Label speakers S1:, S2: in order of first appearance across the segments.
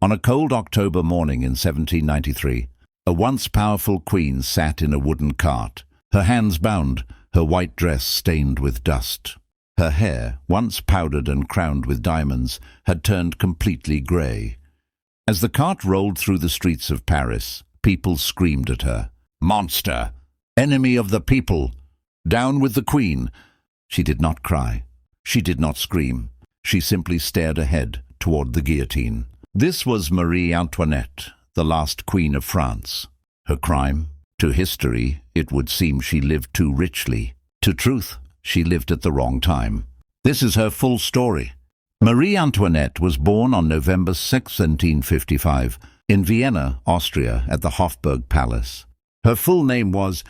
S1: On a cold October morning in 1793, a once powerful queen sat in a wooden cart, her hands bound, her white dress stained with dust. Her hair, once powdered and crowned with diamonds, had turned completely grey. As the cart rolled through the streets of Paris, people screamed at her, "Monster! Enemy of the people! Down with the Queen!" She did not cry. She did not scream. She simply stared ahead toward the guillotine. This was Marie Antoinette, the last Queen of France. Her crime? To history, it would seem she lived too richly. To truth, she lived at the wrong time. This is her full story. Marie Antoinette was born on November 6, 1755, in Vienna, Austria, at the Hofburg Palace. Her full name was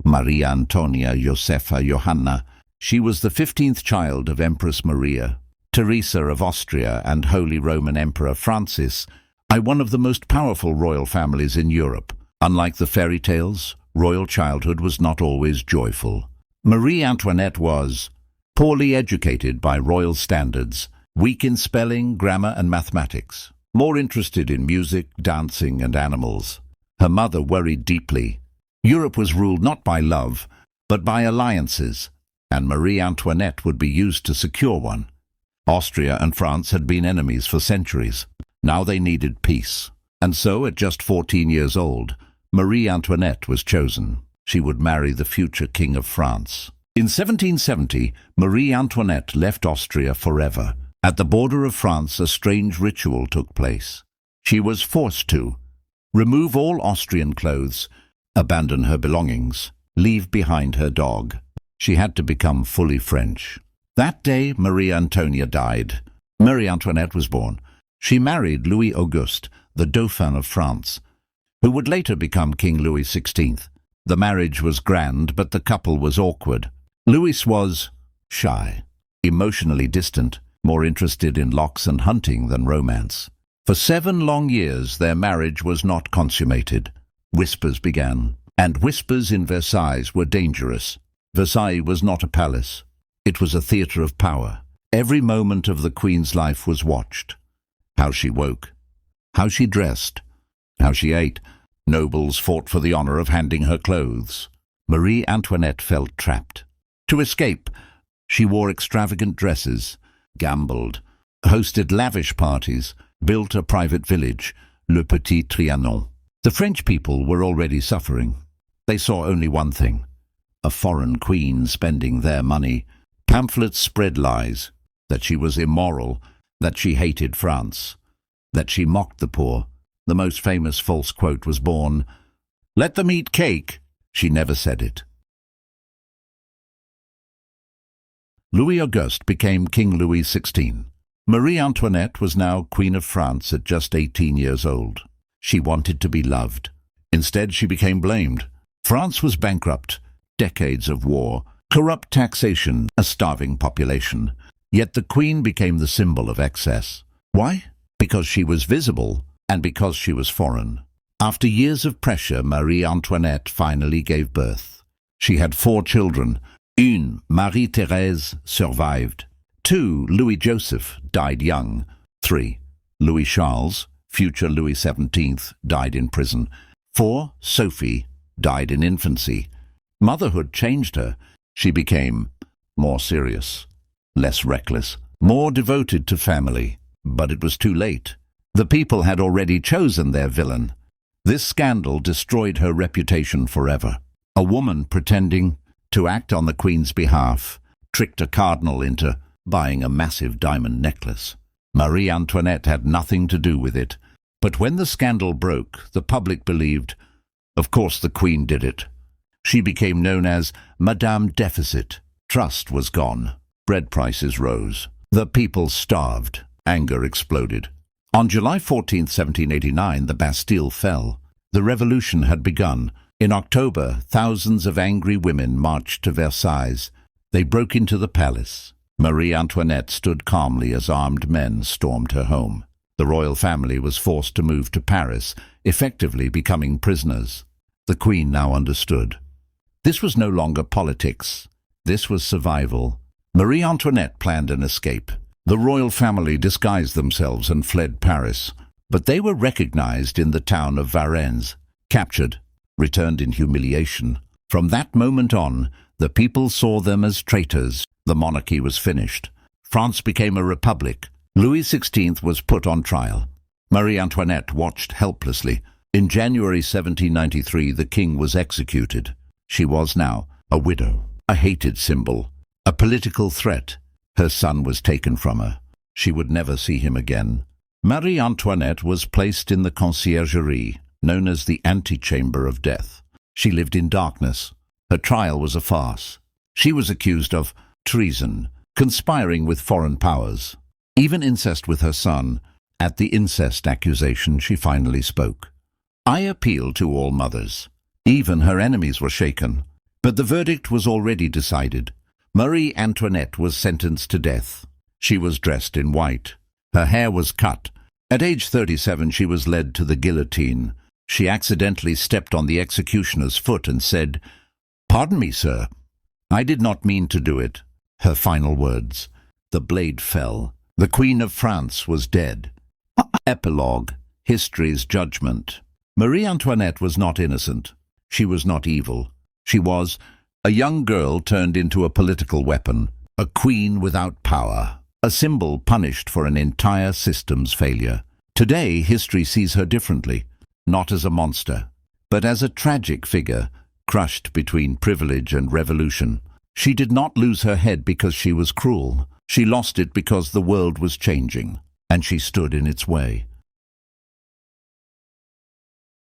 S1: Maria Antonia Josefa Johanna. She was the 15th child of Empress Maria, Teresa of Austria, and Holy Roman Emperor Francis, one of the most powerful royal families in Europe. Unlike the fairy tales, royal childhood was not always joyful. Marie Antoinette was poorly educated by royal standards, weak in spelling, grammar, and mathematics, more interested in music, dancing, and animals. Her mother worried deeply. Europe was ruled not by love, but by alliances, and Marie Antoinette would be used to secure one. Austria and France had been enemies for centuries. Now they needed peace. And so, at just 14 years old, Marie Antoinette was chosen. She would marry the future King of France. In 1770, Marie Antoinette left Austria forever. At the border of France, a strange ritual took place. She was forced to remove all Austrian clothes, abandon her belongings, leave behind her dog. She had to become fully French. That day, Marie Antonia died. Marie Antoinette was born. She married Louis Auguste, the Dauphin of France, who would later become King Louis XVI. The marriage was grand, but the couple was awkward. Louis was shy, emotionally distant, more interested in locks and hunting than romance. For 7 long years, their marriage was not consummated. Whispers began, and whispers in Versailles were dangerous. Versailles was not a palace. It was a theatre of power. Every moment of the Queen's life was watched. How she woke, how she dressed, how she ate. Nobles fought for the honor of handing her clothes. Marie Antoinette felt trapped. To escape, she wore extravagant dresses, gambled, hosted lavish parties, built a private village, Le Petit Trianon. The French people were already suffering. They saw only one thing: a foreign queen spending their money. Pamphlets spread lies, that she was immoral, that she hated France, that she mocked the poor. The most famous false quote was born, "Let them eat cake." She never said it. Louis Auguste became King Louis XVI. Marie Antoinette was now Queen of France at just 18 years old. She wanted to be loved. Instead, she became blamed. France was bankrupt, decades of war, corrupt taxation, a starving population. Yet the Queen became the symbol of excess. Why? Because she was visible and because she was foreign. After years of pressure, Marie Antoinette finally gave birth. She had 4 children. Une, Marie-Thérèse, survived. 2, Louis Joseph, died young. 3, Louis Charles, future Louis XVII, died in prison. 4, Sophie, died in infancy. Motherhood changed her. She became more serious, less reckless, more devoted to family. But it was too late. The people had already chosen their villain. This scandal destroyed her reputation forever. A woman pretending to act on the Queen's behalf tricked a cardinal into buying a massive diamond necklace. Marie Antoinette had nothing to do with it. But when the scandal broke, the public believed, of course the Queen did it. She became known as Madame Deficit. Trust was gone. Bread prices rose. The people starved. Anger exploded. On July 14, 1789, the Bastille fell. The revolution had begun. In October, thousands of angry women marched to Versailles. They broke into the palace. Marie Antoinette stood calmly as armed men stormed her home. The royal family was forced to move to Paris, effectively becoming prisoners. The Queen now understood. This was no longer politics. This was survival. Marie Antoinette planned an escape. The royal family disguised themselves and fled Paris. but they were recognized in the town of Varennes, captured, returned in humiliation. From that moment on, the people saw them as traitors. The monarchy was finished. France became a republic. Louis XVI was put on trial. Marie Antoinette watched helplessly. In January 1793, the king was executed. She was now a widow, a hated symbol, a political threat. Her son was taken from her. She would never see him again. Marie Antoinette was placed in the conciergerie, known as the antechamber of death. She lived in darkness. Her trial was a farce. She was accused of treason, conspiring with foreign powers, even incest with her son. At the incest accusation, she finally spoke. "I appeal to all mothers." Even her enemies were shaken. But the verdict was already decided. Marie Antoinette was sentenced to death. She was dressed in white. Her hair was cut. At age 37, she was led to the guillotine. She accidentally stepped on the executioner's foot and said, "Pardon me, sir. I did not mean to do it." Her final words. The blade fell. The Queen of France was dead. Epilogue. History's judgment. Marie Antoinette was not innocent. She was not evil. She was a young girl turned into a political weapon, a queen without power, a symbol punished for an entire system's failure. Today, history sees her differently, not as a monster, but as a tragic figure, crushed between privilege and revolution. She did not lose her head because she was cruel. She lost it because the world was changing, and she stood in its way.